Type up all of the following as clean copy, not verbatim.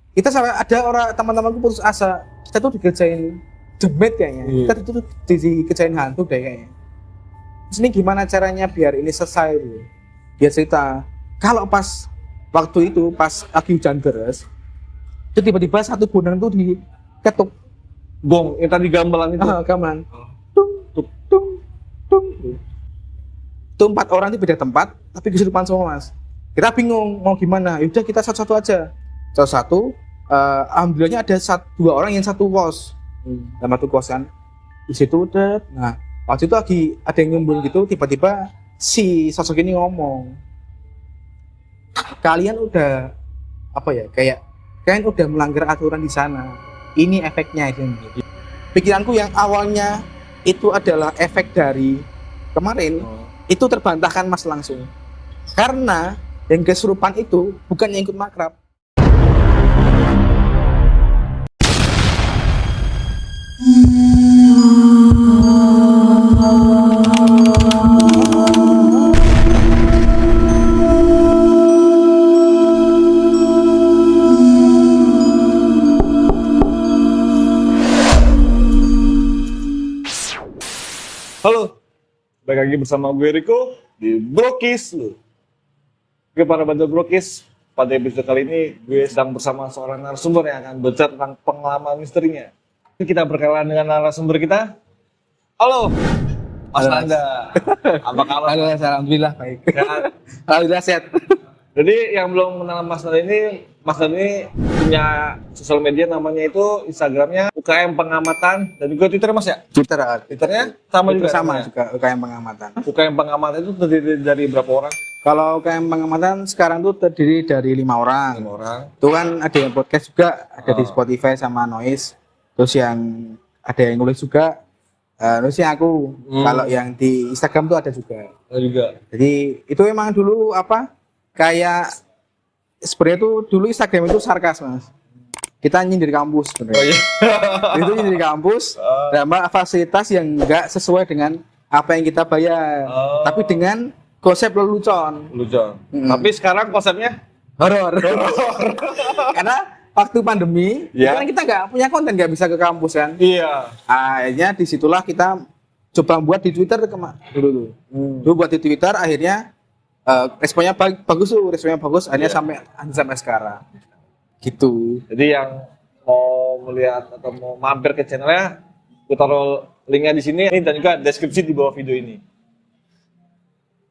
Kita sampai ada orang teman-temanku putus asa, kita tuh dikerjain demit kayaknya. Kita tuh dikerjain hantu deh kayaknya. Terus ini gimana caranya biar ini selesai gitu. Dia cerita, kalau pas waktu itu pas lagi hujan deras, itu tiba-tiba satu gunung tuh diketuk Gong, yang tadi gamelan itu. gamelan. Tung tung tung tung. Itu 4 orang itu beda tempat, tapi kesurupan semua mas. Kita bingung mau gimana. Yaudah kita satu-satu aja. Satu-satu. Alhamdulillahnya ada 2 orang yang satu kos. Dalam satu kos kan. Di situ udah. Nah waktu itu lagi ada yang nyembun gitu. Tiba-tiba si sosok ini ngomong. Kalian udah apa ya? Kayak kalian udah melanggar aturan di sana. Ini efeknya ini. Pikiranku yang awalnya itu adalah efek dari kemarin. Itu terbantahkan mas langsung karena yang kesurupan itu bukan yang ikut makrab. Halo, balik lagi bersama gue Riko di Brokis lu. Oke para bantu Brokis, pada episode kali ini gue sedang bersama seorang narasumber yang akan bercerita tentang pengalaman misterinya. Kita berkenalan dengan narasumber kita. Halo, Mas Nanda. Apa kabar? Halo, alhamdulillah baik. Ya, Alhamdulillah sehat. jadi yang belum mengenal Mas Nanda ini punya sosial media namanya itu Instagramnya UKM Pengamatan dan juga Twitter Mas ya? Twitternya sama juga? Sama juga UKM Pengamatan. UKM Pengamatan itu terdiri dari berapa orang? Kalau UKM Pengamatan sekarang tuh terdiri dari 5 orang. 5 orang. Itu kan ada yang podcast juga, ada di Spotify sama Noise. Terus yang ada yang nulis juga. Terus yang aku, kalau yang di Instagram tuh ada juga. Ada juga. Jadi itu emang dulu apa? Kayak sebenarnya tuh dulu Instagram itu sarkas mas. Kita nyindir kampus sebenarnya. Oh iya. Itu nyindir kampus, tambah fasilitas yang enggak sesuai dengan apa yang kita bayar. Tapi dengan konsep lelucon. Lucu. Tapi sekarang konsepnya Horor. Karena waktu pandemi, Ya. kan kita nggak punya konten, nggak bisa ke kampus kan. iya. Akhirnya disitulah kita coba buat di Twitter dulu tuh. Dulu buat di Twitter, akhirnya responnya bagus tuh, akhirnya sampai sekarang. Gitu. Jadi yang mau melihat atau mau mampir ke channelnya, gue taruh linknya di sini dan juga deskripsi di bawah video ini.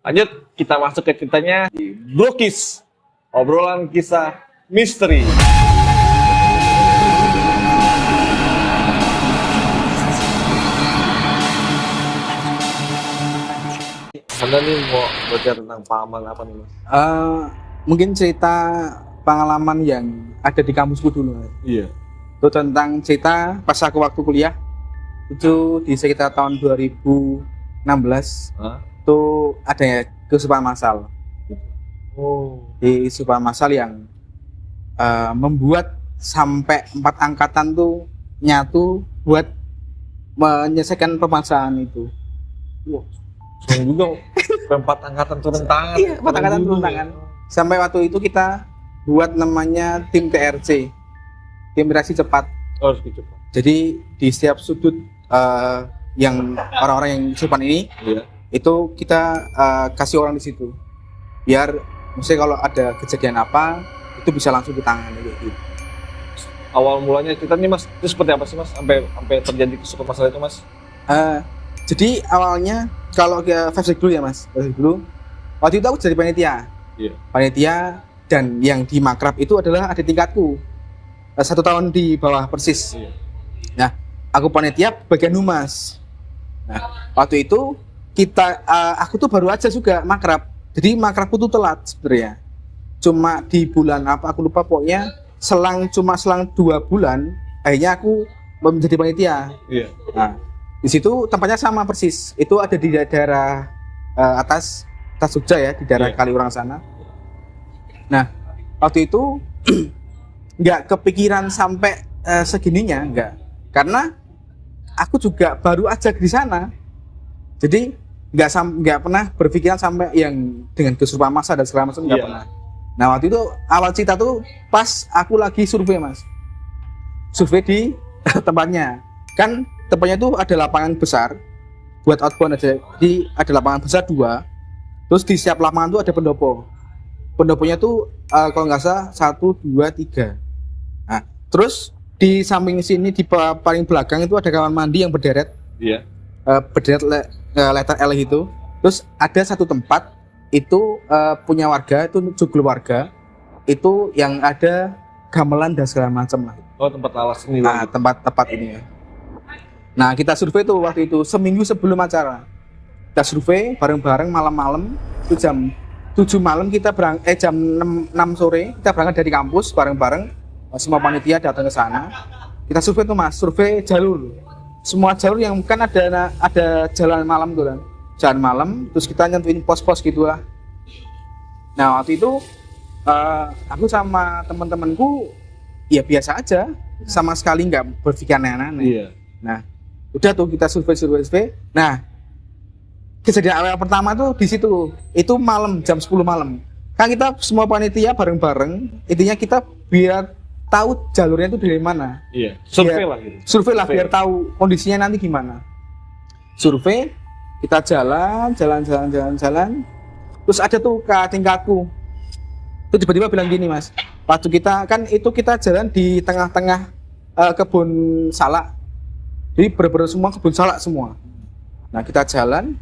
Lanjut, kita masuk ke ceritanya di Brokis, obrolan kisah misteri. Anda nih mau belajar tentang pengalaman apa nih mas? Mungkin cerita pengalaman yang ada di kampusku dulu. Mas. Iya. Itu tentang cerita pas aku waktu kuliah, itu di sekitar tahun 2016. Itu ada ya kesurupan massal. Di kesurupan massal yang membuat sampai 4 angkatan tuh nyatu buat menyelesaikan permasalahan itu. Serem juga, 4 angkatan turun tangan. Iya, 4 angkatan turun tangan. Sampai waktu itu kita buat namanya tim TRC, tim reaksi cepat. Harus cepat. Jadi di setiap sudut yang orang-orang yang kesurupan ini, Iya. itu kita kasih orang di situ, biar misalnya kalau ada kejadian apa itu bisa langsung ditangani gitu. Awal mulanya cerita nih mas, itu seperti apa sih mas sampai terjadi kesurupan masalah itu mas? Jadi awalnya kalau ke flashback dulu ya mas, flashback dulu. Waktu itu aku jadi panitia. Iya. Panitia dan yang di makrab itu adalah adik tingkatku, 1 tahun di bawah persis. Iya. Nah, aku panitia bagian humas. Nah, waktu itu aku tuh baru aja juga makrab. Jadi makrabku tuh telat sebenarnya. Cuma di bulan apa aku lupa, pokoknya selang 2 bulan akhirnya aku menjadi panitia. Iya. Nah, di situ tempatnya sama persis. Itu ada di daerah atas Jogja ya, di daerah Kaliurang sana. Nah, waktu itu nggak kepikiran sampai segininya, nggak. Karena aku juga baru aja di sana. Jadi nggak pernah berpikiran sampai yang dengan kesurupan massal dan segala macam, nggak pernah. Nah waktu itu awal cerita tuh pas aku lagi survei mas, survei di tempatnya. Kan tempatnya tuh ada lapangan besar buat outbound aja. Jadi ada lapangan besar 2. Terus di setiap lapangan tuh ada pendopo. Pendoponya tuh kalau nggak salah 1, 2, 3. Nah, terus di samping sini di paling belakang itu ada kamar mandi yang berderet. Iya. Berderet letter L gitu. Terus ada satu tempat itu punya warga, itu joglo warga. Itu yang ada gamelan dan segala macam lah. Oh, tempat alas ini. Nah, tempat ini ya. Nah, kita survei tuh waktu itu seminggu sebelum acara. Kita survei bareng-bareng malam-malam, itu jam 7 malam kita jam 6 sore kita berangkat dari kampus bareng-bareng, semua panitia datang ke sana. Kita survei tuh mas, survei jalur. Semua jalur yang kan ada jalan malam tuh kan. Jalan malam, terus kita nyentuhin pos-pos gitu lah. Nah, waktu itu aku sama teman-temanku ya biasa aja, sama sekali nggak berpikir aneh-aneh. Iya. Nah, udah tuh kita survei. Nah, kejadian awal pertama tuh di situ. Itu malam jam 10 malam. Kan kita semua panitia bareng-bareng, intinya kita biar tahu jalurnya itu dari mana. Iya. Survei lah gitu. Survei lah biar tahu kondisinya nanti gimana. Survei, kita jalan. Terus ada tuh tingkatku. Itu tiba-tiba bilang gini mas, waktu kita jalan di tengah-tengah kebun salak. Jadi bener-bener semua kebun salak semua. Nah kita jalan.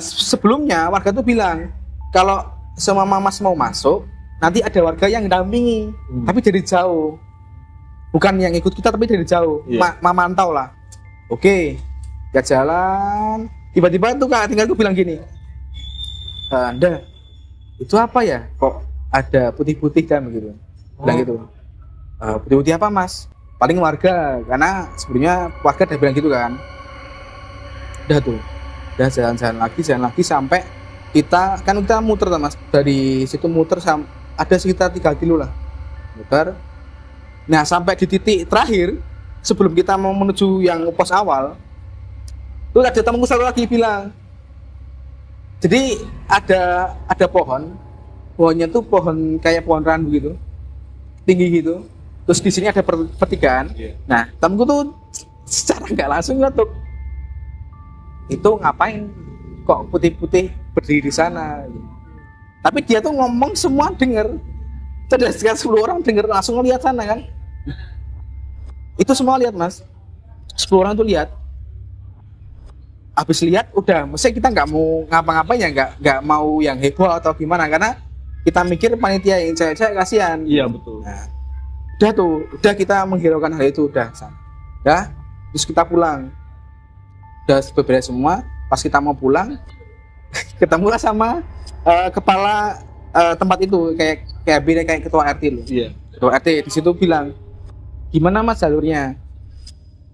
Sebelumnya warga tuh bilang kalau semua mas mau masuk, nanti ada warga yang dampingi, tapi dari jauh. Bukan yang ikut kita tapi dari jauh. Yeah. Mantau lah. Oke, kita jalan. Tiba-tiba tuh tinggalku bilang gini, Anda itu apa ya? Kok ada putih-putih kan begitu? Bilang gitu. Putih-putih apa mas? Paling warga, karena sebelumnya warga udah bilang gitu kan. Udah jalan lagi sampai kita muter mas, dari situ muter ada sekitar 3 kilo lah muter. Nah sampai di titik terakhir sebelum kita mau menuju yang pos awal tuh ada temanku satu lagi bilang, jadi ada pohonnya tuh pohon kayak pohon randu gitu, tinggi gitu. Terus di sini ada pertigaan. Yeah. Nah, temanku tuh secara nggak langsung ngetuk, itu ngapain kok putih-putih berdiri di sana? Tapi dia tuh ngomong semua denger, ada sekitar 10 orang denger, langsung ngeliat sana kan. Itu semua lihat mas, 10 orang tuh lihat. Habis lihat udah, maksudnya kita nggak mau ngapa-ngapain ya, nggak mau yang heboh atau gimana, karena kita mikir panitia yang cewek-cewek kasihan. Iya betul. Nah, udah kita menghiraukan hal itu udah, terus kita pulang, udah beres semua. Pas kita mau pulang, ketemulah sama kepala tempat itu, kayak ketua RT loh. Iya. Ketua RT di situ bilang, gimana mas jalurnya?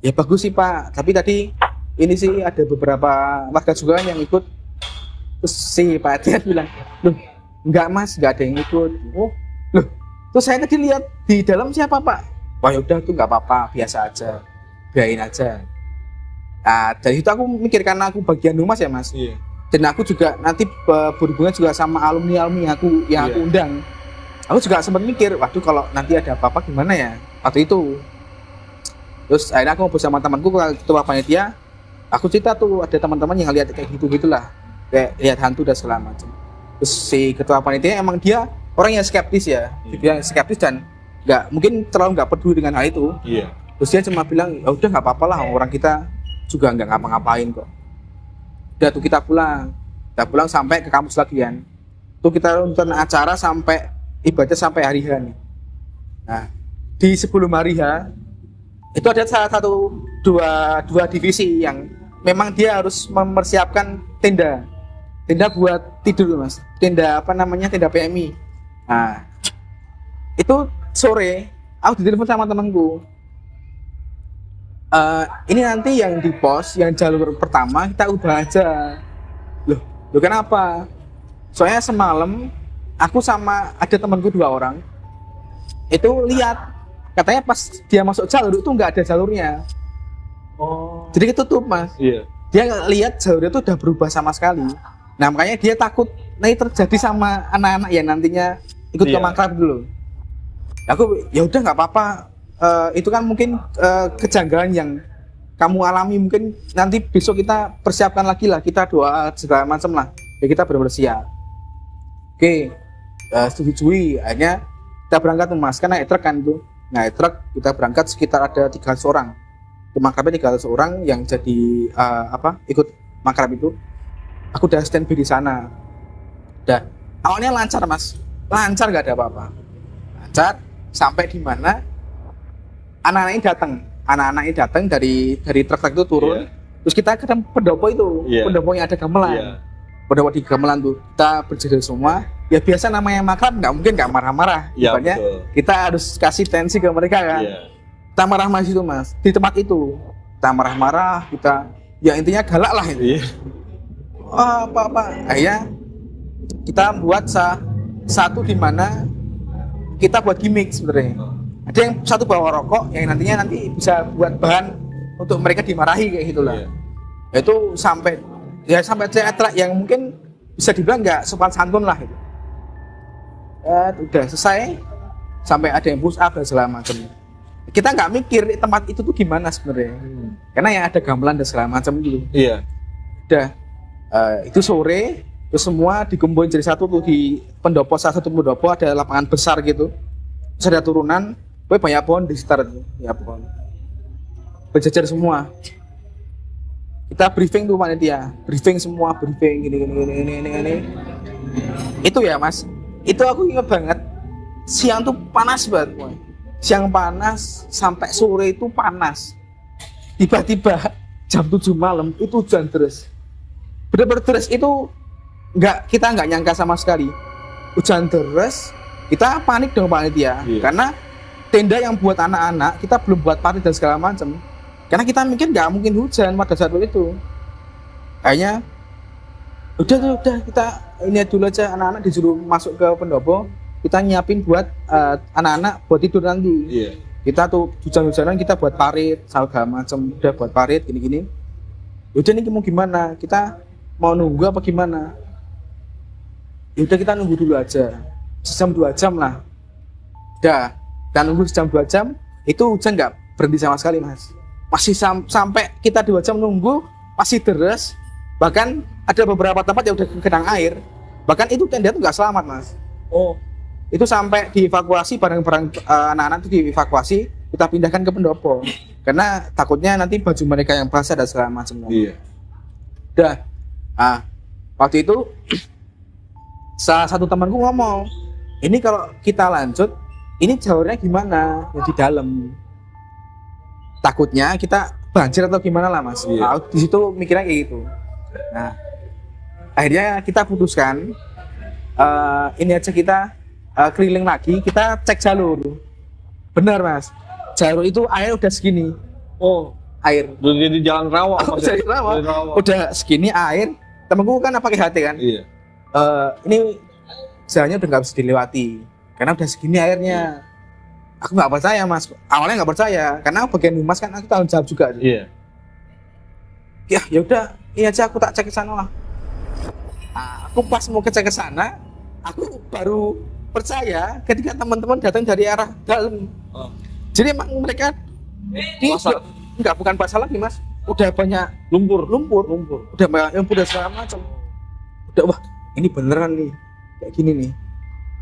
Ya bagus sih pak, tapi tadi ini sih ada beberapa warga juga yang ikut. Terus si Pak Atian bilang, loh enggak mas, enggak ada yang ikut. Oh loh, terus saya tadi lihat di dalam siapa pak? Wah yaudah tuh nggak apa-apa, biasa aja, biarin aja. Nah dari itu aku mikir, karena aku bagian humas ya mas. Iya. Dan aku juga nanti berhubungan juga sama alumni aku yang aku undang. Aku juga sempat mikir, waduh kalau nanti ada apa-apa gimana ya waktu itu. Terus akhirnya aku ngobrol sama temanku, ketua panitia. Aku cerita tuh ada teman-teman yang lihat kayak gitulah, kayak lihat hantu dan segala macam. Terus si ketua panitia emang dia orang yang skeptis ya, dia skeptis dan terlalu nggak peduli dengan hal itu. Iya. Terus dia cuma bilang, ya udah nggak apa-apa lah, orang kita juga nggak ngapa-ngapain kok. Udah tuh kita pulang sampai ke kampus lagi kan. Tuh kita nonton acara sampai ibadah sampai hari H nih. Nah di sebelum hari H itu ada dua divisi yang memang dia harus mempersiapkan tenda buat tidur mas, tenda PMI. Nah itu sore aku ditelepon sama temanku, ini nanti yang di pos yang jalur pertama kita ubah aja. Loh kenapa? Soalnya semalam aku sama ada temanku 2 orang itu lihat, katanya pas dia masuk jalur itu nggak ada jalurnya. Oh. Jadi ketutup mas. Iya. Dia lihat jalurnya itu udah berubah sama sekali. Nah makanya dia takut nanti terjadi sama anak-anak yang nantinya ikut ke makrab dulu. Aku ya udah nggak apa-apa. Itu kan mungkin kejanggalan yang kamu alami, mungkin nanti besok kita persiapkan lagi lah, kita doa segala macam lah, ya kita benar-benar siap. Oke, setujui. Akhirnya kita berangkat tuh Mas, kan naik truk kan tuh, naik truk kita berangkat sekitar ada 300 orang. Itu makrabnya 300 orang yang jadi ikut makrab itu. Aku udah standby di sana. Dan awalnya lancar Mas, lancar nggak ada apa-apa, lancar sampai di mana anak-anak ini datang dari truk itu turun, terus kita ke pendopo itu, pendopo yang ada gamelan, pendopo di gamelan tuh kita berjalan semua. Ya biasa namanya makrab nggak mungkin nggak marah-marah, kita harus kasih tensi ke mereka kan. Kita marah-marah itu Mas, di tempat itu kita marah-marah, kita ya intinya galak lah itu. Akhirnya kita buat satu di mana kita buat gimmick sebenarnya. Ada yang satu bawa rokok yang nantinya bisa buat bahan untuk mereka dimarahi kayak gitulah. Itu sampai teriak yang mungkin bisa dibilang nggak sopan santun lah itu. Udah selesai sampai ada yang push up dan segala macam. Kita nggak mikir tempat itu tuh gimana sebenarnya, karena yang ada gamelan dan segala macam gitu. Udah itu sore, terus semua dikumpulin jadi satu tuh di pendopo, salah satu pendopo ada lapangan besar gitu. Terus ada turunan, banyak pohon di sekitar itu, ya pohon. Berjajar semua. Kita briefing tuh panitia, briefing gini. Itu ya Mas, itu aku ingat banget. Siang tuh panas banget, siang panas sampai sore itu panas. Tiba-tiba jam 7 malam itu hujan deras. Bener-bener deras itu kita nggak nyangka sama sekali. Hujan deras, kita panik dong panitia, karena tenda yang buat anak-anak kita belum buat parit dan segala macam. Karena kita mikir nggak mungkin hujan pada saat itu. Akhirnya udah kita ini dulu aja, anak-anak disuruh masuk ke pendopo, kita nyiapin buat anak-anak buat tidur nanti. Kita tuh hujan-hujanan kita buat parit segala macam, udah buat parit gini-gini. Udah nih mau gimana? Kita mau nunggu apa gimana? Udah kita nunggu dulu aja, sejam 2 jam lah. Udah, kita nunggu sejam 2 jam, itu hujan nggak berhenti sama sekali Mas. Masih sampai kita 2 jam nunggu, masih deras. Bahkan ada beberapa tempat yang udah genang air. Bahkan itu tenda itu nggak selamat Mas. Itu sampai dievakuasi, barang-barang anak-anak itu dievakuasi, kita pindahkan ke pendopo. Karena takutnya nanti baju mereka yang basah dan segala macam. Udah, waktu itu salah satu temanku ngomong, ini kalau kita lanjut, ini jalurnya gimana yang di dalam? Takutnya kita banjir atau gimana lah Mas. Di situ mikirnya kayak gitu. Nah, akhirnya kita putuskan ini aja kita keliling lagi, kita cek jalur. Benar Mas, jalur itu air udah segini. Air. Jadi jalan rawa. Jadi rawa. Udah segini air. Temanku kan pakai HT kan. Ini jalannya udah nggak bisa dilewati karena udah segini airnya. Aku nggak percaya Mas, awalnya nggak percaya karena bagian humas kan aku tanggung jawab juga. Ya udah, ini aja aku tak cek ke sana lah. Aku pas mau cek ke sana, aku baru percaya ketika teman-teman datang dari arah dalam. Jadi emang mereka bukan basah lagi Mas, udah banyak lumpur, udah banyak lumpur dan segala macam. Udah wah, ini beneran nih kayak gini nih.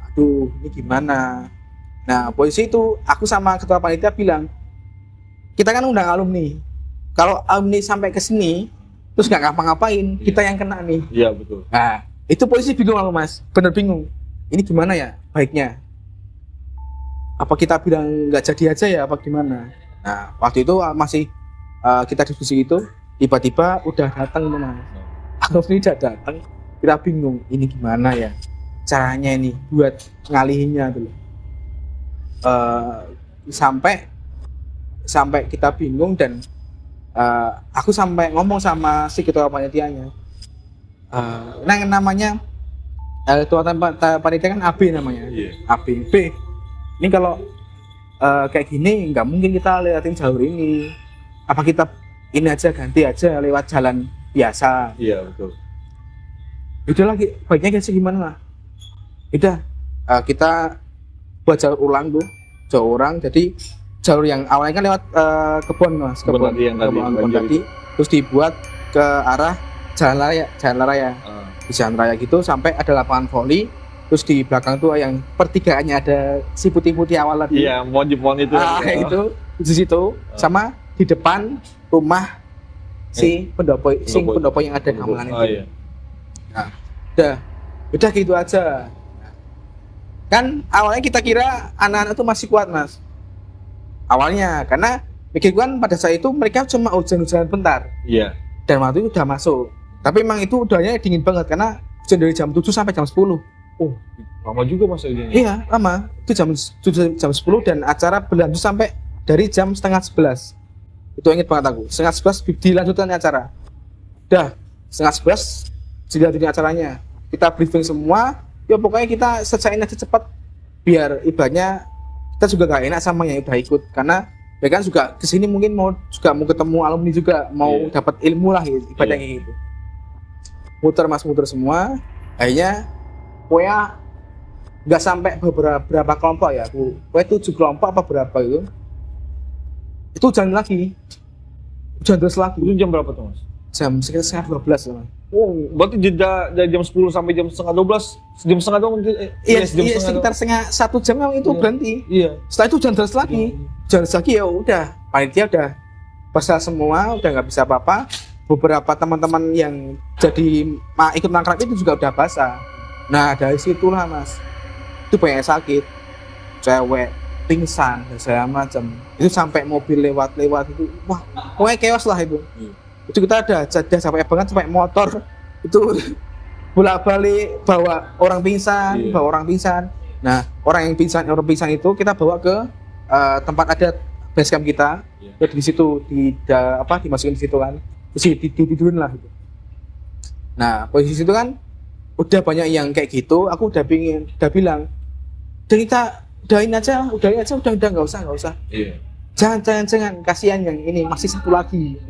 Aduh, ini gimana? Nah, posisi itu aku sama ketua panitia bilang, kita kan undang alumni. Kalau alumni sampai ke sini terus nggak ngapa-ngapain, kita yang kena nih. Iya, betul. Nah, itu posisi bingung aku Mas, bener bingung. Ini gimana ya baiknya? Apa kita bilang nggak jadi aja ya apa gimana? Nah, waktu itu masih kita diskusi itu, tiba-tiba udah datang Mas. Alumni udah datang, kita bingung, ini gimana ya caranya ini buat ngalihinnya dulu. Sampai kita bingung dan aku sampai ngomong sama si ketua panitianya. Namanya ketua panitia kan AB namanya. AB. Ini kalau kayak gini nggak mungkin kita lewatin jalur ini. Apa kita ini aja ganti aja lewat jalan biasa? Iya betul. Udah lagi baiknya kayak gimana lah. Udah kita buat jalur ulang tuh, jalur orang. Jadi jalur yang awalnya kan lewat kebun mas, Kebun tadi yang tadi, kebun banjir tadi, terus dibuat ke arah jalan raya. Di jalan raya gitu sampai ada lapangan voli, terus di belakang tuh yang pertigaannya ada si putih-putih awal tadi. Iya, pohon itu. Itu di situ sama di depan rumah si pendopo yang ada gamelan itu. Iya. Nah, udah gitu aja. Kan awalnya kita kira anak-anak itu masih kuat mas. Awalnya karena mikir kan pada saat itu mereka cuma hujan-hujan bentar. Iya. Dan waktu itu udah masuk. Tapi emang itu udaranya dingin banget karena hujan dari jam 7 sampai jam 10. Oh, lama juga mas hujannya. Iya, lama. Itu jam 10 dan acara berlanjut sampai dari jam setengah 11. Itu inget banget aku. Setengah 11 dilanjutkan acara. Udah, setengah 11 dilanjutin acaranya. Kita briefing semua. Ya pokoknya kita selesaiin aja cepat. Biar ibaratnya kita juga gak enak sama yang udah ikut. Karena ya kan juga kesini mungkin mau ketemu alumni juga. Mau dapat ilmu lah ibaratnya kayak gitu. Muter semua. Akhirnya pokoknya nggak sampai berapa kelompok ya. Pokoknya 7 kelompok apa berapa itu. Itu hujan terus lagi. Itu jam berapa tuh mas? Jam sekitar 12 lah. Oh, berarti jeda dari jam 10 sampai jam setengah 12, jam setengah doang. Iya, sekitar setengah 1 jam memang itu berhenti. Iya. Setelah itu hujan terus lagi. Ya udah, panitia udah basah semua, udah nggak bisa apa-apa. Beberapa teman-teman yang jadi ikut nangkrak itu juga udah basah. Nah dari situlah mas, itu banyak sakit, cewek, pingsan, dan segala macam. Itu sampai mobil lewat itu, wah, pokoknya chaos lah itu. Itu kita ada sampai banget sampai motor itu bolak-balik bawa orang pingsan. Nah orang pingsan itu kita bawa ke tempat ada base camp kita. Jadi di situ dimasukin di situ kan, terus ditidurin lah gitu. Nah posisi itu kan udah banyak yang kayak gitu. Aku udah bilang, dan kita udahin aja, udah nggak usah. Iya. Jangan, kasihan yang ini masih satu lagi.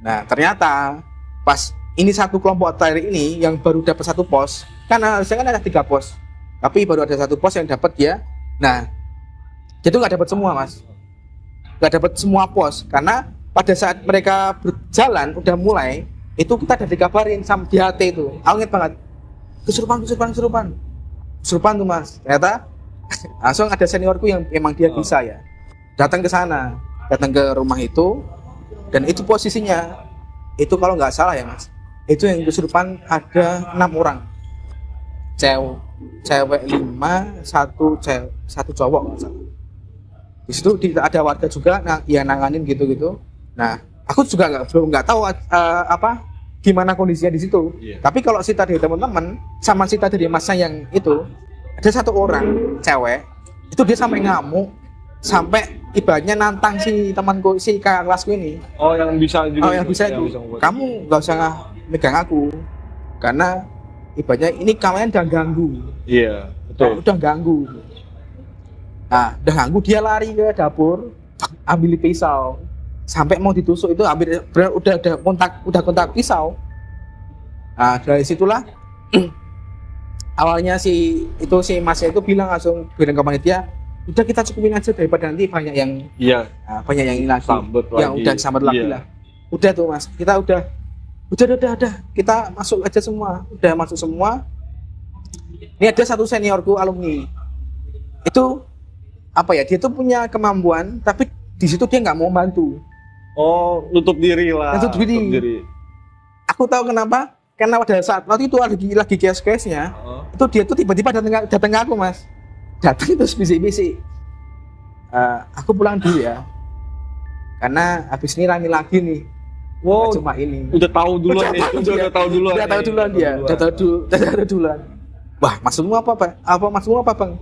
Nah ternyata pas ini satu kelompok terakhir ini yang baru dapat 1 pos, karena harusnya kan ada 3 pos, tapi baru ada 1 pos yang dapat dia. Nah itu nggak dapat semua mas, nggak dapat semua pos karena pada saat mereka berjalan udah mulai itu kita udah dikabarin sama di HT itu. Aku inget banget kesurupan tuh mas. Ternyata langsung ada seniorku yang emang dia bisa ya, datang ke rumah itu. Dan itu posisinya, itu kalau nggak salah ya mas, itu yang kesurupan ada 6 orang, cewek 5, satu cowok nggak salah. Di situ ada warga juga, yang nanganin gitu. Nah, aku juga belum tahu gimana kondisinya di situ. Tapi kalau cerita dari teman-teman sama cerita dari masnya yang itu, ada 1 orang cewek, itu dia sampai ngamuk. Sampai ibaratnya nantang si temanku, si kakak kelasku ini. Oh yang bisa juga. Yang bisa itu. Kamu nggak usah megang aku, karena ibaratnya ini kalian udah ganggu. Iya betul. Udah ganggu. Nah udah ganggu, dia lari ke dapur, ambil pisau, sampai mau ditusuk itu udah kontak pisau. Nah dari situlah awalnya si masnya itu bilang ke panitia, udah kita cukupin aja daripada nanti banyak yang banyak yang ini lagi, yang udah sambat lagi lah. Udah tuh mas, kita udah kita masuk aja semua, udah masuk semua. Ini ada 1 seniorku alumni, itu dia tuh punya kemampuan tapi di situ dia nggak mau bantu. Oh nutup diri lah. Nutup diri. Aku tahu kenapa, karena pada saat waktu itu lagi chaos-chaosnya, itu dia tuh tiba-tiba datang ke aku mas. Datang terus bisik-bisik, aku pulang dulu ya, karena habis ini rame lagi nih. Wow, cuma ini. Udah tahu duluan dia. Wah, maksudmu apa bang?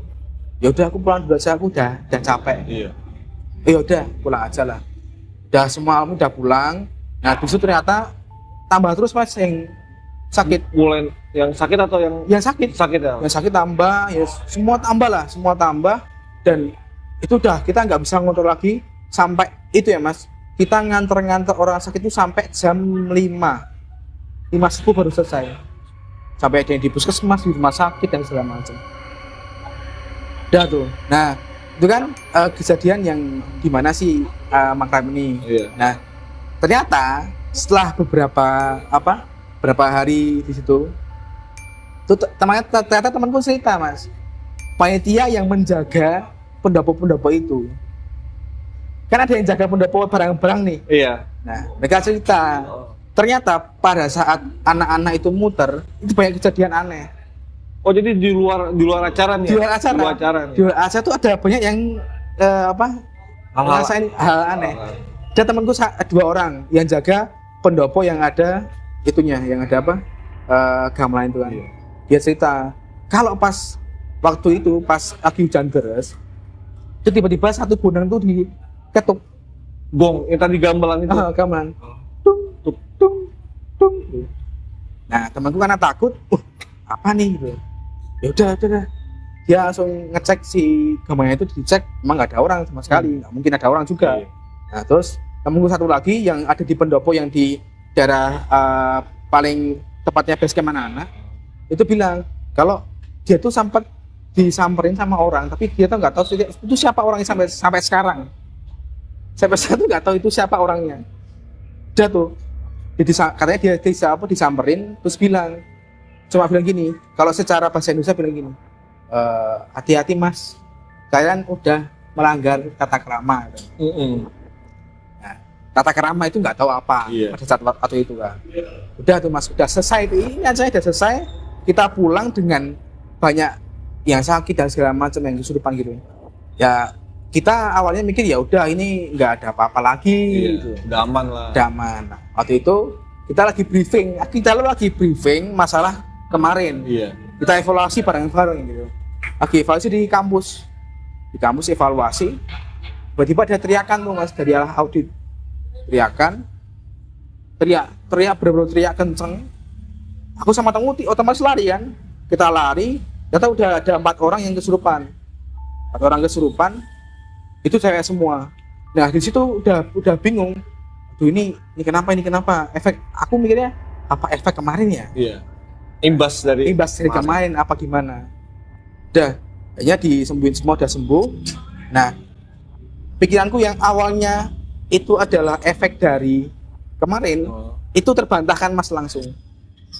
Ya udah aku pulang dulu aja, aku udah capek. Iya. Ya udah pulang aja lah. Udah semua udah pulang. Nah, di situ ternyata tambah terus mas yang sakit. Mulai yang sakit atau yang sakit ya? Yang sakit tambah, ya semua tambah dan itu udah kita nggak bisa ngontrol lagi sampai itu ya mas. Kita nganter orang sakit itu sampai jam 5 subuh baru selesai. sampai ada yang di puskesmas, di rumah sakit dan segala macam. Udah tuh. Nah, itu kan kejadian yang gimana sih makrab ini. Iya. Nah, ternyata setelah beberapa hari di situ, tuh ternyata temanku cerita, Mas, panitia yang menjaga pendopo-pendopo itu. Kan ada yang jaga pendopo barang-barang nih. Iya. Nah, mereka cerita, ternyata pada saat anak-anak itu muter, itu banyak kejadian aneh. Oh, jadi di luar acara nih. Di luar acara. Di luar acara nih. Di luar acara tuh ada banyak yang ngerasain hal aneh. Dan temanku 2 orang yang jaga pendopo yang ada itunya, yang ada gamelan itu kan. Iya. Dia cerita, kalau pas waktu itu pas lagi hujan deras, itu tiba-tiba satu gunung tuh diketuk Gong yang tadi gamelan itu. gamelan. Tung tung tung tung. Nah, temanku karena takut, apa nih gitu. Ya udah. Dia langsung ngecek si gamelannya itu, dicek emang nggak ada orang sama sekali, nggak mungkin ada orang juga. Iya. Nah, terus temanku satu lagi yang ada di pendopo yang di daerah paling tepatnya base camp anak-anak, itu bilang kalau dia tuh sempat disamperin sama orang, tapi dia tuh nggak tahu itu siapa orangnya sampai sekarang. Sampai sekarang tuh nggak tahu itu siapa orangnya. Udah tuh, katanya dia disamperin, terus cuma bilang gini, kalau secara bahasa Indonesia bilang gini, hati-hati Mas, kalian udah melanggar tata krama. Nah, tata krama itu nggak tahu apa pada saat waktu itu kan. Udah tuh Mas, udah selesai, ini aja udah selesai, kita pulang dengan banyak yang sakit dan segala macam yang kesurupan gitu. Ya kita awalnya mikir ya udah ini nggak ada apa-apa lagi, gitu. Udah aman lah. Udah aman. Nah, waktu itu kita lagi briefing masalah kemarin. Iya. Kita evaluasi bareng-bareng gitu. Lagi evaluasi di kampus. Di kampus evaluasi. Tiba-tiba ada teriakan tuh Mas dari arah audit. Teriak bener-bener teriak kenceng. Aku sama temen otomatis lari kan. Kita lari, ternyata udah ada 4 orang yang kesurupan. 4 orang kesurupan. Itu cewek semua. Nah, di situ udah bingung. Aduh, ini kenapa? Aku mikirnya apa efek kemarin ya? Iya. Imbas dari kemarin apa gimana? Udah, kayaknya disembuhin semua, udah sembuh. Nah, pikiranku yang awalnya itu adalah efek dari kemarin, itu terbantahkan Mas langsung.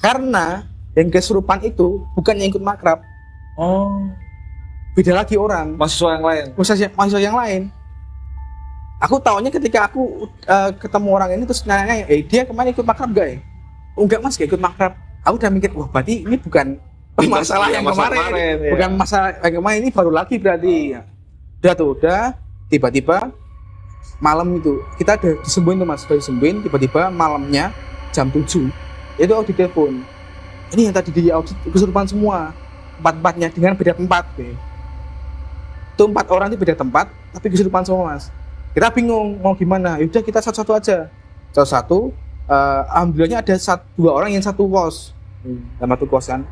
Karena yang kesurupan itu bukan yang ikut makrab. Beda lagi orang. Mahasiswa yang lain. Aku taunya ketika aku ketemu orang ini terus nanya, dia kemarin ikut makrab gak ya? Oh, enggak Mas, gak ikut makrab. Aku udah mikir, wah berarti ini bukan masalah yang kemarin. Bukan masalah yang kemarin, ini baru lagi berarti. Udah, tiba-tiba malam itu, kita udah disembuhin tuh Mas, tiba-tiba malamnya jam 7, itu aku ditelepon. Ini yang tadi di audit kesurupan semua, 4-4-nya dengan beda tempat. Itu 4 orang itu beda tempat, tapi kesurupan semua Mas. Kita bingung mau gimana, yaudah kita satu-satu aja. Satu-satu, alhamdulillahnya ada 2 orang yang satu kos, dalam satu kos kan.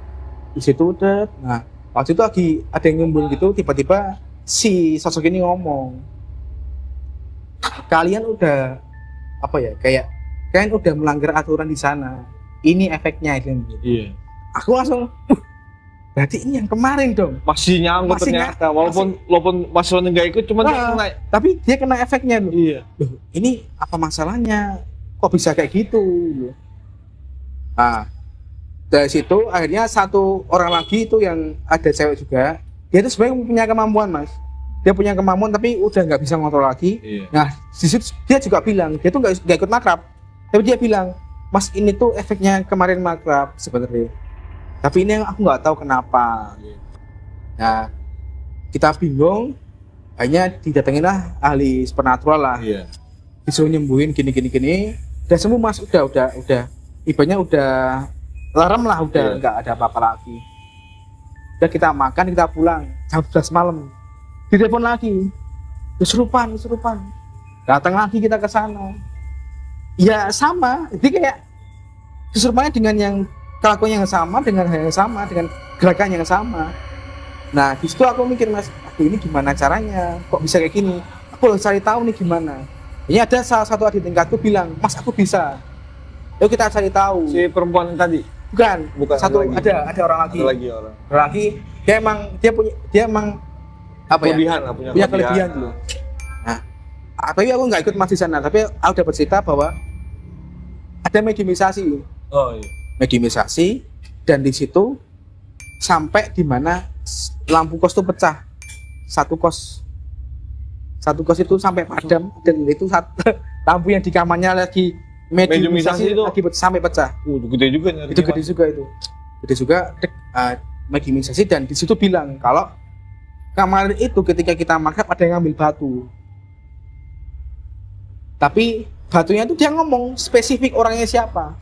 Di situ udah, nah waktu itu lagi ada yang nyembun gitu, tiba-tiba si sosok ini ngomong, kalian udah kalian udah melanggar aturan di sana. Ini efeknya itu. Iya. Aku langsung, berarti ini yang kemarin dong. Masih nyangkut ternyata, walaupun mahasiswanya nggak ikut, cuman dia kena. Tapi dia kena efeknya loh. Iya. Loh, ini apa masalahnya? Kok bisa kayak gitu? Nah, dari situ akhirnya 1 orang lagi itu yang ada cewek juga, dia itu sebenarnya punya kemampuan Mas. Dia punya kemampuan tapi udah nggak bisa ngontrol lagi. Iya. Nah, di situ dia juga bilang, dia tuh nggak ikut makrab, tapi dia bilang, Mas ini tuh efeknya kemarin makrab sebenarnya. Tapi ini yang aku nggak tahu kenapa. Nah, kita bingung, hanya didatengin lah ahli supernatural lah. Iya. Disuruh nyembuhin gini. Udah sembuh Mas, udah. Ibaratnya udah larem lah, udah nggak ada apa-apa lagi. Udah kita makan, kita pulang jam 11 malam. Ditelepon lagi, kesurupan. Datang lagi kita ke sana. Ya sama, jadi kayak kesurupannya dengan yang kelakuan yang sama, dengan hal yang sama, dengan gerakan yang sama. Nah, di situ aku mikir Mas, aduh ini gimana caranya? Kok bisa kayak gini? Aku harus cari tahu nih gimana. Ini ada salah satu adik tingkatku bilang, Mas aku bisa. Yuk kita cari tahu. Si perempuan tadi? Bukan, satu ada lagi. ada orang lagi. Ada lagi orang. Orang lagi dia emang apa ya? Kelebihan lah, Punya kelebihan dulu. Nah, tapi aku nggak ikut mas di sana, tapi aku dapat cerita bahwa ada mediumisasi. Oh iya. Mediumisasi dan di situ sampai di mana lampu kos itu pecah. Satu kos itu sampai padam dan itu lampu yang di kamarnya lagi mediumisasi itu lagi sampai pecah. Gede juga nyari. Itu gede juga itu. Gede juga mediumisasi dan di situ bilang kalau kamar itu ketika kita makan ada yang ngambil batu. Tapi batunya itu dia ngomong spesifik orangnya siapa.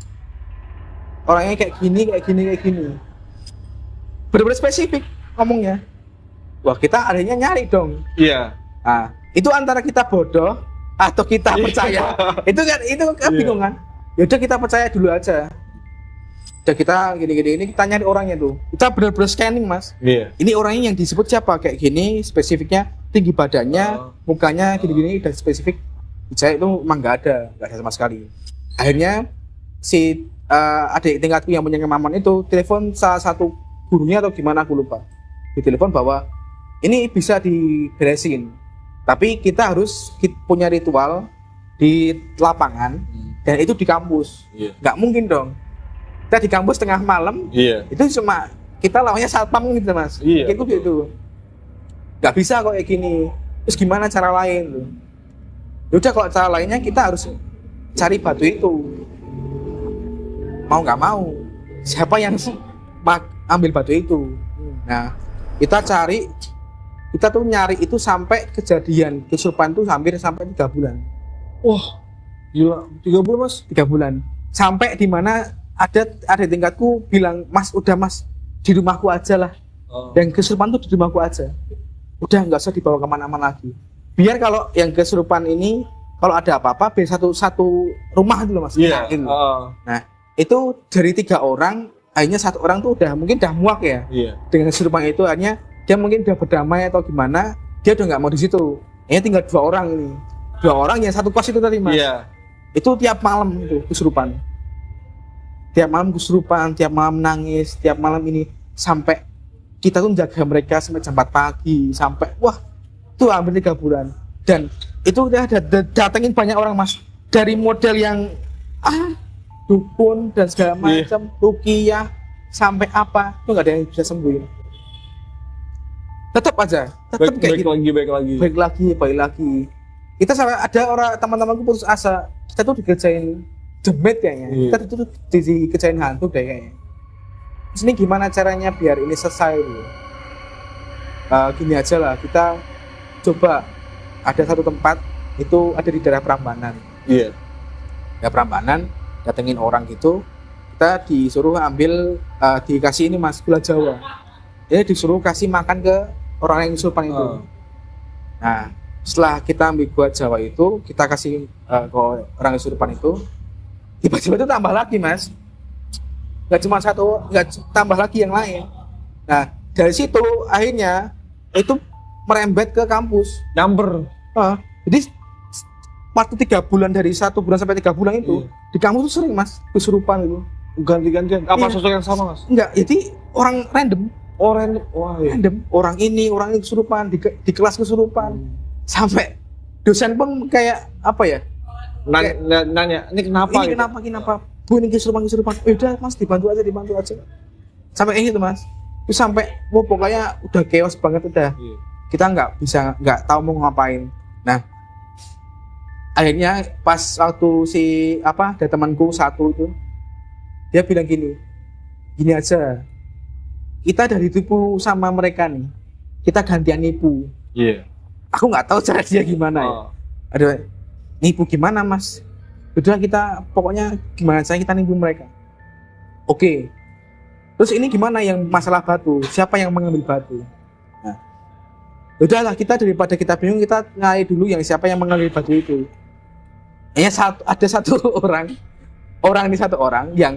Orangnya kayak gini. Benar-benar spesifik ngomongnya. Wah, kita akhirnya nyari dong. Iya. Nah, itu antara kita bodoh atau kita percaya. itu kan bingung kan? Yaudah kita percaya dulu aja. Udah kita gini kita nyari orangnya tuh. Kita benar-benar scanning, Mas. Iya. Ini orangnya yang disebut siapa? Kayak gini, spesifiknya tinggi badannya, mukanya gini-gini dan spesifik. Saya itu emang nggak ada sama sekali. Akhirnya si adik tingkatku yang punya kemampuan itu telepon salah satu gurunya atau gimana aku lupa. Ditelepon bahwa ini bisa diberesin, tapi kita harus punya ritual di lapangan dan itu di kampus. Nggak mungkin dong. Kita di kampus tengah malam. Itu cuma kita lawannya satpam gitu mas. Itu gitu. Nggak bisa kok kayak gini. Terus gimana cara lain tuh? Yaudah kalau cara lainnya kita harus cari batu itu. Mau nggak mau, siapa yang ambil batu itu? Nah, kita tuh nyari itu sampai kejadian kesurupan tuh hampir sampai 3 bulan. Wah, gila, 3 bulan mas? 3 bulan. Sampai di mana ada tingkatku bilang, mas udah mas di rumahku aja lah. Dan kesurupan tuh di rumahku aja. Udah nggak usah dibawa kemana-mana lagi. Biar kalau yang kesurupan ini kalau ada apa-apa biar satu rumah dulu mas. Iya. Nah itu dari 3 orang akhirnya 1 orang tuh mungkin udah muak ya. Dengan kesurupan itu akhirnya dia mungkin udah berdamai atau gimana dia udah nggak mau di situ. Akhirnya tinggal 2 orang ini. 2 orang yang satu kos itu tadi mas. Itu tiap malam itu kesurupan. Tiap malam kesurupan, tiap malam nangis, tiap malam ini sampai kita tuh menjaga mereka sampai jam 4 pagi sampai wah itu hampir 3 bulan dan itu udah datengin banyak orang mas dari model yang dukun dan segala macam ruqyah sampai apa itu nggak ada yang bisa sembuhin tetap kayak gitu. baik lagi kita sampai ada orang teman-temanku putus asa kita tuh dikerjain demit kayaknya kita tuh dikerjain hantu deh kayaknya. Terus ini gimana caranya biar ini selesai dulu? Gini aja lah kita coba ada satu tempat itu ada di daerah Prambanan. Daerah Prambanan datengin orang gitu kita disuruh ambil dikasih ini mas gula Jawa. Jadi disuruh kasih makan ke orang yang kesurupan itu. Nah setelah kita ambil gula Jawa itu kita kasih ke orang yang kesurupan itu tiba-tiba itu tambah lagi mas. Nggak cuma satu, nggak tambah lagi yang lain. Nah dari situ akhirnya itu merembet ke kampus. Jadi waktu 3 bulan dari 1 bulan sampai 3 bulan itu di kampus tuh sering mas kesurupan itu. Ganti-gantian. Apa sosok yang sama mas? Enggak, jadi orang random. Random. Orang ini kesurupan di kelas kesurupan. Sampai dosen pun kayak apa ya? Nanya, ini kenapa? Kenapa? Bu ini kesurupan. Udah mas dibantu aja. Sampai gitu mas. Terus sampai pokoknya udah chaos banget udah. Kita nggak tahu mau ngapain. Nah akhirnya pas waktu ada temanku satu itu dia bilang gini aja kita dari tipu sama mereka nih kita gantian nipu. Aku nggak tahu cara dia gimana ya. Aduh nipu gimana mas? Udah kita pokoknya gimana saya kita nipu mereka. Oke. Terus ini gimana yang masalah batu? Siapa yang mengambil batu? Nah, udahlah kita daripada kita bingung kita nyari dulu yang siapa yang mengambil batu itu. Ada satu orang ini satu orang yang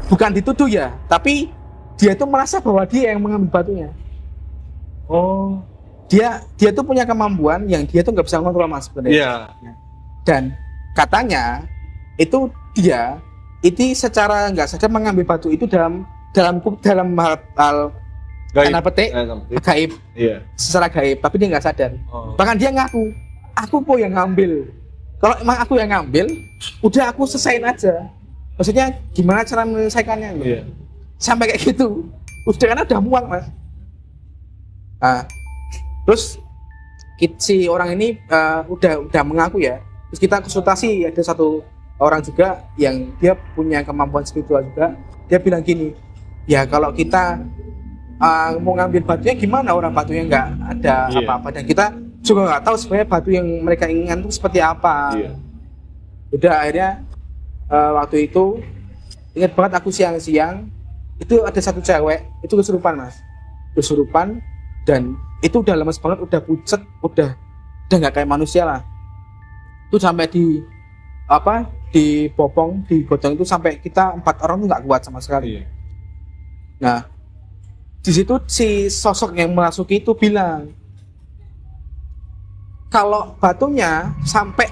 bukan dituduh ya, tapi dia itu merasa bahwa dia yang mengambil batunya. Dia tuh punya kemampuan yang dia tuh nggak bisa kontrol mas sebenarnya. Dan katanya itu dia itu secara nggak sadar mengambil batu itu dalam hal tanda petik gaib, secara gaib, tapi dia nggak sadar. Bahkan dia ngaku, aku kok yang ngambil. Kalau emang aku yang ngambil, udah aku selesain aja. Maksudnya gimana cara menyelesaikannya? Sampai kayak gitu, karena udah muak mas. Nah, terus si orang ini udah mengaku ya. Terus kita konsultasi, ada satu orang juga yang dia punya kemampuan spiritual juga. Dia bilang gini, ya kalau kita mau ngambil batunya gimana, orang batunya nggak ada apa-apa, dan kita juga nggak tahu sebenarnya batu yang mereka inginkan itu seperti apa. Udah akhirnya waktu itu ingat banget aku siang-siang itu ada satu cewek itu kesurupan mas, kesurupan, dan itu udah lemes banget, udah pucet, udah nggak kayak manusia lah. Itu sampai dibopong, digotong itu sampai kita 4 orang tuh nggak kuat sama sekali. Nah, di situ si sosok yang merasuki itu bilang, kalau batunya sampai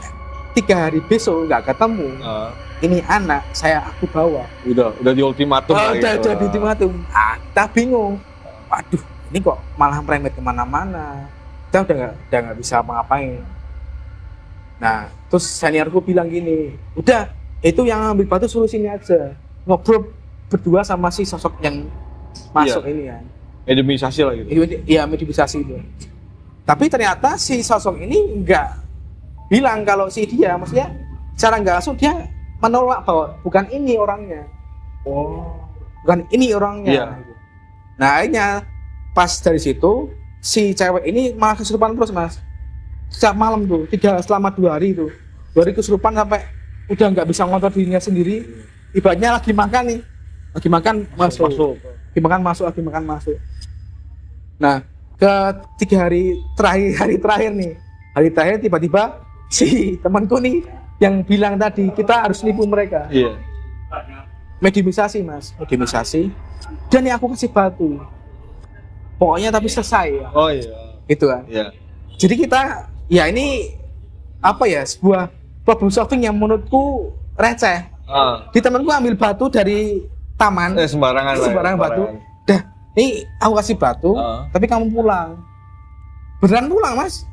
3 hari besok nggak ketemu, ini anak aku bawa. Udah di ultimatum. Udah di ultimatum. Kita bingung. Waduh, ini kok malah merembet kemana-mana. Kita udah nggak bisa ngapain. Nah, terus seniorku bilang gini, udah itu yang ambil batu solusinya aja, ngobrol berdua sama si sosok yang masuk ini kan. Mediumisasi lah gitu. Iya, mediumisasi itu. Tapi ternyata si sosok ini nggak bilang kalau si dia, maksudnya cara nggak langsung dia menolak bahwa bukan ini orangnya. Bukan ini orangnya. Nah, akhirnya pas dari situ si cewek ini malah kesurupan terus mas. Setiap malam tuh, selama 2 hari itu, 2 hari kesurupan sampai udah nggak bisa ngontrol dirinya sendiri. Ibaratnya lagi makan nih, lagi makan masuk. Lagi makan masuk. Nah, ke 3 hari terakhir tiba-tiba si temanku nih yang bilang tadi kita harus nipu mereka. Mediumisasi mas, dan yang aku kasih batu. Pokoknya tapi selesai. Itu kan. Jadi kita, ya ini apa ya, sebuah problem solving yang menurutku receh. Di temanku ambil batu dari taman, sembarangan batu. Dah, ini aku kasih batu, tapi kamu pulang. Beneran pulang mas.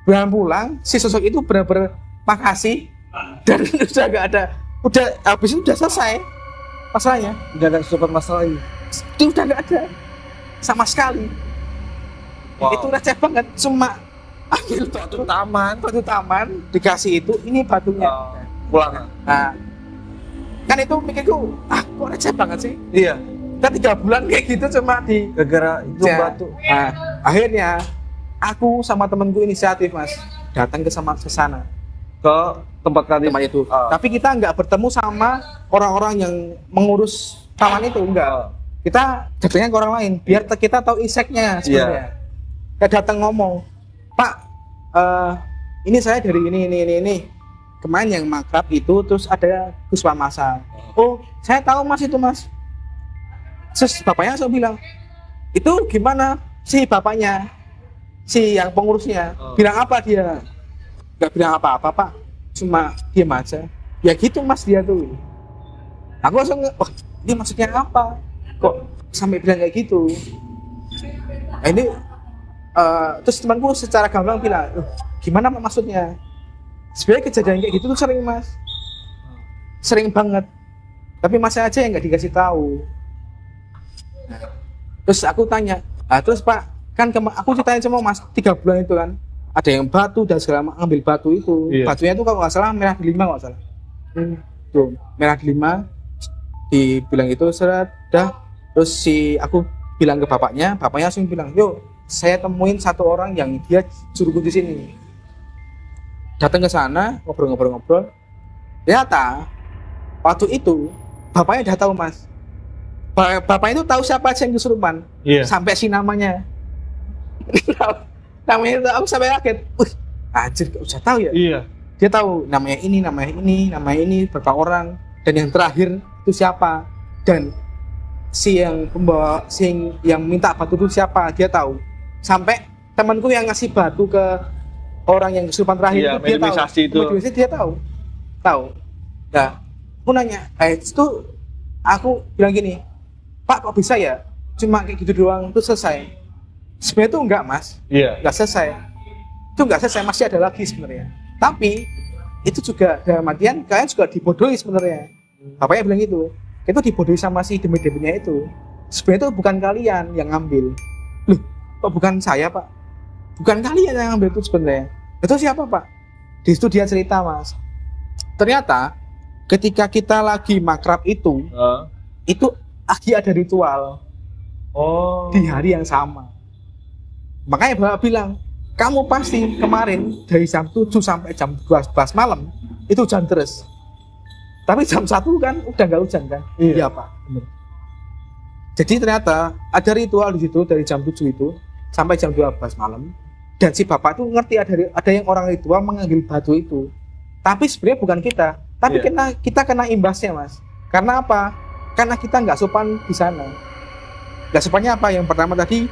Beneran pulang, si sosok itu bener-bener makasih, dan udah gak ada, udah habis itu udah selesai masalahnya. Udah ada support masalah ini. Itu udah gak ada sama sekali. Itu receh banget, cuma ambil batu taman, dikasih itu, ini batunya. Pulang. Nah, kan itu mikirku, kok receh banget sih. Kita 3 bulan kayak gitu cuma di gara-gara itu batu. Nah, akhirnya aku sama temenku inisiatif mas, datang ke sana, ke tempat itu. Tapi kita nggak bertemu sama orang-orang yang mengurus taman itu, enggak. Kita datangnya ke orang lain, biar kita tahu iseknya sebenarnya. Kita datang ngomong, Pak, ini saya dari ini. Kemarin yang makrab itu, terus ada Gus Pamasa. Oh, saya tahu mas itu mas. Terus bapaknya langsung bilang, itu gimana si bapaknya, si yang pengurusnya, bilang apa dia? Gak bilang apa-apa pak, cuma diam aja. Ya gitu mas dia tuh. Aku langsung, ini maksudnya apa? Kok sampai bilang kayak gitu? Nah, ini terus temanku secara gamblang bilang, gimana maksudnya? Sebenarnya kejadian kayak gitu tuh sering mas, sering banget. Tapi masnya aja yang nggak dikasih tahu. Nah, terus aku tanya, terus pak, kan aku ceritain sama mas 3 bulan itu kan, ada yang batu dan segala macam, ambil batu itu. Batunya itu kalau nggak salah merah delima nggak salah. Tuh merah delima, dibilang itu seret, dah. Terus aku bilang ke bapaknya langsung bilang, yuk saya temuin satu orang yang dia suruh di sini. Datang ke sana, ngobrol. Ternyata waktu itu bapaknya udah tahu mas. Bapaknya itu tahu siapa aja yang kesurupan, sampai si namanya. Namanya itu aku sampai kaget. Anjir, gak usah tahu ya. Dia tahu namanya ini, berapa orang, dan yang terakhir itu siapa, dan si yang pembawa, yang minta batu itu siapa, dia tahu. Sampai temanku yang ngasih batu ke orang yang kesurupan terakhir itu dia tahu. Dia tahu. Nah, aku nanya, itu aku bilang gini, Pak kok bisa ya? Cuma kayak gitu doang itu selesai. Sebenarnya itu enggak mas, Iya. enggak selesai. Itu enggak selesai, masih ada lagi sebenarnya. Tapi itu juga dalam artian kalian juga dibodohi sebenarnya. Bapaknya bilang gitu, itu dibodohi sama si demi-deminya itu. Sebenarnya itu bukan kalian yang ngambil. Loh, kok bukan saya pak? Bukan kalian yang ngambil itu sebenarnya. Itu siapa pak? Di situ dia cerita mas. Ternyata ketika kita lagi makrab itu lagi ada ritual di hari yang sama. Makanya bapak bilang, kamu pasti kemarin dari jam 7 sampai jam 12 malam itu hujan terus. Tapi jam 1 kan udah nggak hujan kan? Iya pak, bener. Jadi ternyata ada ritual di situ dari jam 7 itu sampai jam 12 malam. Dan si bapak tuh ngerti ada yang orang ritual mengambil batu itu. Tapi sebenarnya bukan kita, tapi kita kena imbasnya mas. Karena apa? Karena kita nggak sopan di sana. Nggak sopannya apa? Yang pertama tadi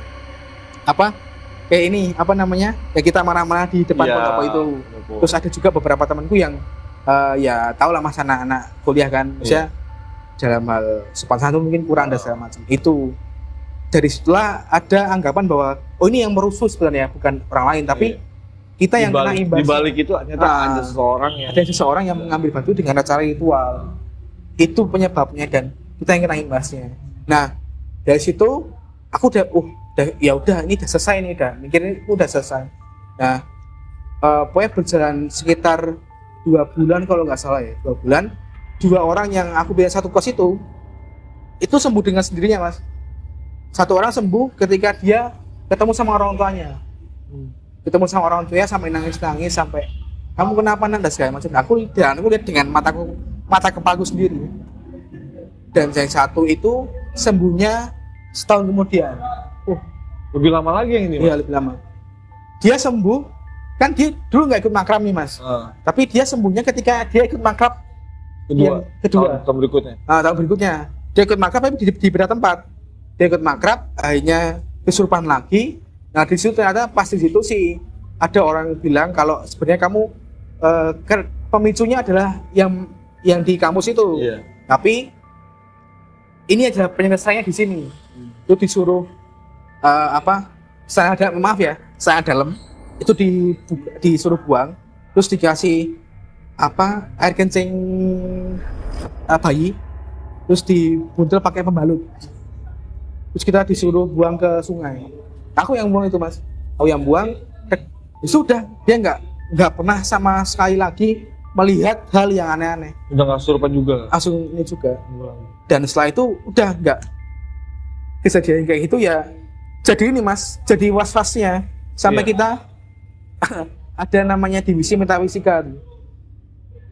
apa? Kayak ini apa namanya? Ya kita marah-marah di depan pondok itu. Terus ada juga beberapa temanku yang ya tau lah mas anak-anak kuliah kan, misalnya dalam hal sopan santun mungkin kurang dan segala macam. Itu dari situlah ada anggapan bahwa oh ini yang merusuh sebenarnya bukan orang lain, tapi kita yang kena imbas. Di balik itu ternyata ada seseorang yang mengambil batu dengan cara ritual. Itu penyebabnya dan kita yang kena imbasnya. Nah dari situ aku udah ya udah ini udah selesai nih, udah mikirnya udah selesai. Nah pokoknya berjalan sekitar 2 bulan kalau nggak salah ya, 2 bulan 2 orang yang aku bilang satu kos itu sembuh dengan sendirinya mas. Satu orang sembuh ketika dia ketemu sama orang tuanya, ketemu sama orang tuanya sampai nangis sampai kamu kenapa nanda segala macam. Aku lihat dengan mata kepalaku sendiri. Dan yang satu itu sembuhnya setahun kemudian. Lebih lama lagi yang ini mas? Iya lebih lama. Dia sembuh kan, dia dulu nggak ikut makrab nih mas, tapi dia sembuhnya ketika dia ikut makrab kedua. Tahun berikutnya. Tahun berikutnya dia ikut makrab tapi di beda tempat. Dia ikut makrab akhirnya kesurupan lagi. Nah di situ ternyata pas di situ sih ada orang bilang kalau sebenarnya kamu pemicunya adalah yang di kampus itu. Tapi ini adalah penyelesaiannya di sini. Itu disuruh saya dalam itu disuruh buang, terus dikasih air kencing bayi, terus dibuntel pakai pembalut, terus kita disuruh buang ke sungai. Aku yang buang itu mas, aku yang buang. Sudah dia nggak pernah sama sekali lagi melihat hal yang aneh-aneh. Udah nggak kesurupan juga? Langsung ini juga. Dan setelah itu udah nggak kejadian kayak gitu ya. Jadi ini mas, jadi was-wasnya sampai kita ada namanya divisi metafisika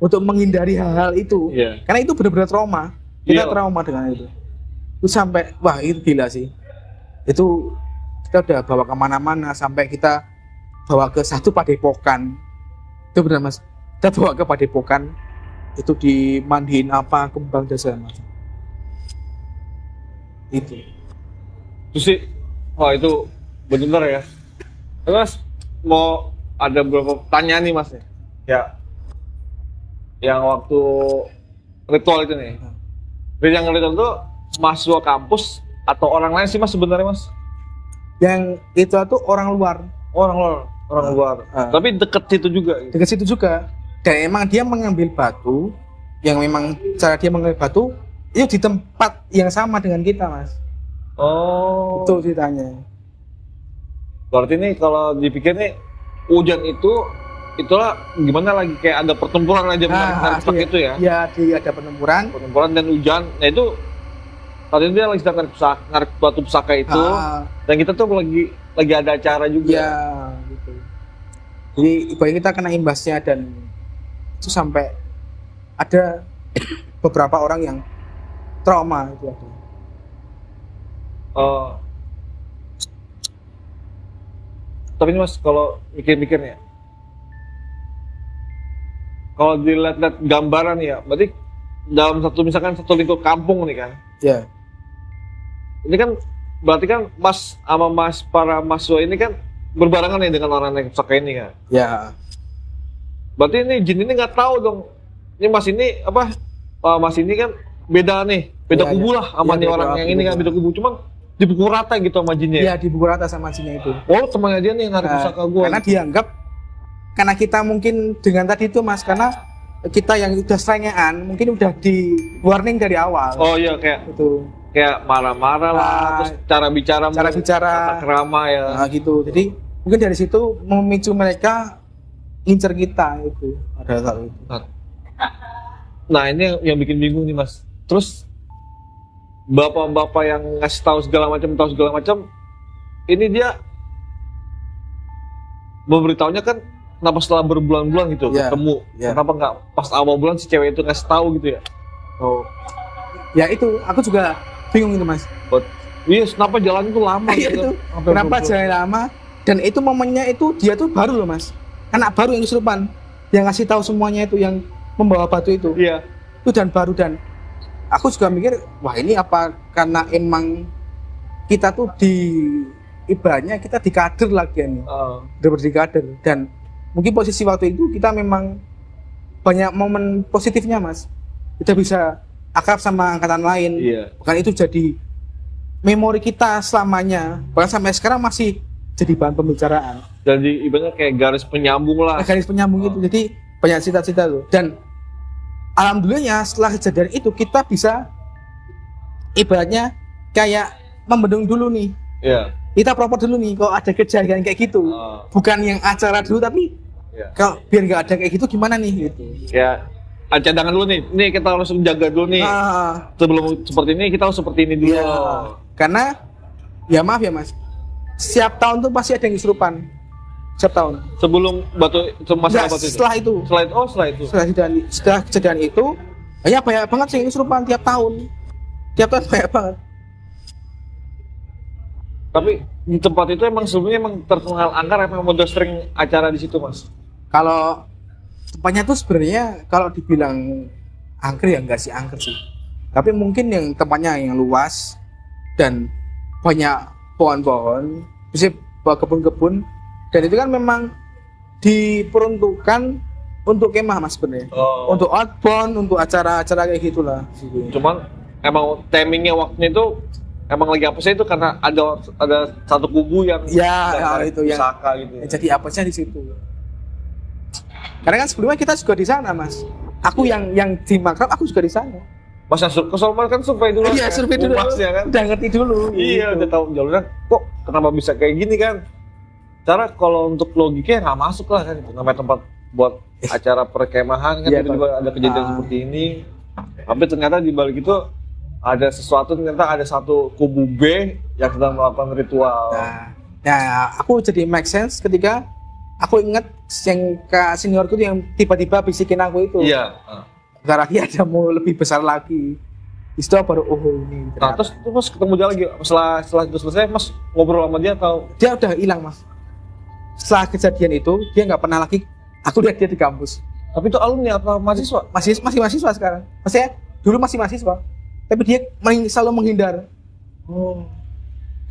untuk menghindari hal-hal itu. Karena itu benar-benar trauma. Kita trauma dengan itu. Terus sampai wah itu gila sih. Itu kita udah bawa kemana-mana sampai kita bawa ke satu padepokan. Itu benar mas. Kita bawa ke padepokan itu dimandiin kembang dan segala macam. Itu sih. Wah itu benar ya. Terus mau ada beberapa pertanyaan nih mas ya. Yang waktu ritual itu nih. Yang ritual itu mahasiswa kampus atau orang lain sih mas sebenarnya mas? Yang itu tuh orang luar. Orang luar. Tapi deket situ juga. Gitu. Deket situ juga. Dan emang dia mengambil batu, yang memang cara dia mengambil batu itu di tempat yang sama dengan kita mas. Itu ceritanya. Berarti nih kalau dipikir nih hujan itulah gimana lagi kayak ada pertempuran aja menarik itu ya? Iya, ada pertempuran dan hujan. Nah itu tadi dia lagi sedang narik batu pusaka itu, dan kita tuh lagi ada acara juga. Iya, gitu. Jadi ibaratnya kita kena imbasnya dan itu sampai ada beberapa orang yang trauma itu ada. Tapi ini mas kalau mikir-mikirnya, kalau dilihat-lihat gambaran ya, berarti dalam satu lingkup kampung nih kan? Iya. Ini kan berarti kan mas sama para mahasiswa ini kan berbarengan nih dengan orang naik pusaka ini kan? Iya. Berarti ini jin ini nggak tahu dong ini Mas ini apa? Mas ini kan beda nih, beda Iya, kubu iya. lah sama Iya, nih beda orang yang ini kan kubu. beda kubu. Cuman dipukul rata gitu sama jinnya. Iya, di buku rata sama jinnya itu. Oh, temannya dia nih yang narik pusaka gua. Karena dianggap, karena kita mungkin dengan tadi itu Mas, karena kita yang udah serengean mungkin udah di warning dari awal. Oh iya, kayak marah-marah lah, terus cara bicara kata kerama ya. Nah, gitu. Jadi mungkin dari situ memicu mereka ngincer kita itu pada saat itu. Nah ini yang bikin bingung nih Mas. Terus bapak-bapak yang ngasih tahu segala macam, ini dia memberitahunya kan kenapa setelah berbulan-bulan gitu ketemu, kenapa nggak pas awal bulan si cewek itu ngasih tahu gitu ya? Oh, ya itu aku juga bingung itu Mas. Yes, kenapa jalan itu lama? Gitu. Kenapa jalan lama? Dan itu momennya itu dia tuh baru loh Mas, anak baru yang kesurupan, yang ngasih tahu semuanya itu, yang membawa batu itu. Iya. Itu dan baru, dan aku juga mikir, wah ini apa karena emang kita tuh ibaratnya kita dikader lagi nih, bener-bener dikader, dan mungkin posisi waktu itu kita memang banyak momen positifnya Mas, kita bisa akrab sama angkatan lain, bahkan itu jadi memori kita selamanya, bahkan sampai sekarang masih jadi bahan pembicaraan. Jadi ibaratnya kayak garis penyambung lah. Garis penyambung itu, jadi banyak cita-cita loh. Dan alhamdulillahnya setelah kejadian itu kita bisa ibaratnya kayak membendung dulu nih. Iya. Kita proper dulu nih kalau ada kejadian kayak gitu. Bukan yang acara dulu, tapi kalau biar nggak ada kayak gitu gimana nih gitu. Ya, cadangan dulu nih. Nih kita harus jaga dulu nih. Sebelum seperti ini kita harus seperti ini dulu. Karena ya maaf ya Mas, setiap tahun tuh pasti ada yang kesurupan. Setiap tahun. Sebelum masalah batu itu? Setelah itu. Setelah itu. Setelah kejadian itu, ya banyak banget sih yang kesurupan tiap tahun. Tiap tahun banyak banget. Tapi di tempat itu emang sebelumnya emang terkenal angker, emang udah sering acara di situ Mas? Kalau tempatnya tuh sebenarnya kalau dibilang angker ya enggak sih angker sih. Tapi mungkin yang tempatnya yang luas dan banyak pohon-pohon, bisa kebun-kebun, dan itu kan memang diperuntukkan untuk kemah Mas sebenarnya. Untuk outbound, untuk acara-acara kayak gitulah. Cuman emang timingnya waktunya itu emang lagi apa sih itu karena ada satu kubu yang itu ya. Pusaka gitu. Ya. Jadi apesnya di situ. Karena kan sebelumnya kita juga di sana Mas. Aku yang di Makrab aku juga di sana. Mas ke Solman kan survei dulu. Iya, survei dulu. Ya kan? Udah ngerti dulu. Iya, udah tahu jalurnya. Kok kenapa bisa kayak gini kan? Cara kalau untuk logikanya nggak masuk lah kan, itu namanya tempat buat acara perkemahan kan, tiba-tiba ada kejadian seperti ini. Tapi ternyata di balik itu ada sesuatu, ternyata ada satu kubu B yang sedang melakukan ritual. Nah, aku jadi make sense ketika aku ingat yang seniorku itu yang tiba-tiba bisikin aku itu. Iya. Sekarang lagi ada mau lebih besar lagi. Itu baru ini. Nah, terus ketemu dia lagi setelah itu selesai, Mas ngobrol sama dia atau? Dia udah hilang Mas. Setelah kejadian itu dia nggak pernah lagi. Aku lihat dia di kampus. Tapi itu alumni apa mahasiswa? Masih mahasiswa sekarang. Maksudnya dulu masih mahasiswa. Tapi dia selalu menghindar.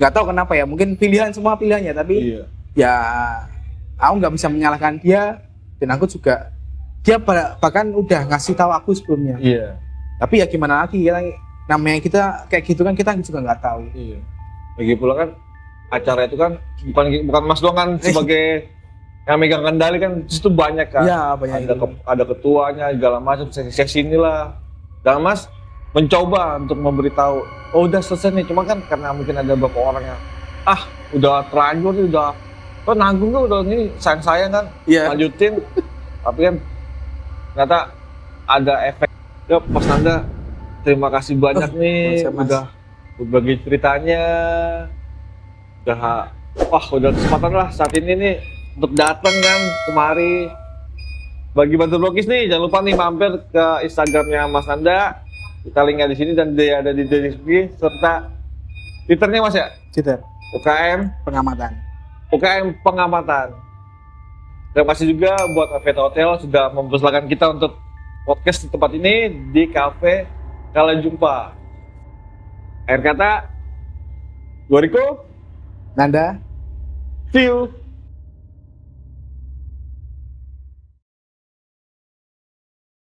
Nggak tahu kenapa ya. Mungkin semua pilihannya. Tapi ya aku nggak bisa menyalahkan dia. Dan aku juga, dia bahkan udah ngasih tahu aku sebelumnya. Iya. Tapi ya gimana lagi, namanya kita kayak gitu kan, kita juga nggak tahu. Iya. Lagi pula kan acara itu kan bukan Mas doang kan sebagai yang megang kendali kan, situ banyak kan. Iya, banyak. Ada ketuanya segala macam, sesi inilah. Dan Mas mencoba untuk memberitahu, oh udah selesai nih, cuma kan karena mungkin ada beberapa orang yang udah terlanjur nih, udah nanggung kan, udah ini sayang kan, lanjutin. Tapi kan ternyata ada efek. Ya Mas Nanda, terima kasih banyak nih udah berbagi ceritanya. Udah kesempatan lah saat ini nih untuk datang kan kemari bagi bantu blogis nih. Jangan lupa nih mampir ke Instagramnya Mas Nanda, kita linknya di sini, dan dia ada di deskripsi, serta Twitternya Mas ya? Twitter. UKM Pengamatan. Terima kasih juga buat Aveta Hotel sudah mempersilahkan kita untuk podcast di tempat ini di Cafe Kala Jumpa. Akhir kata, gue Riko, Nanda, see you.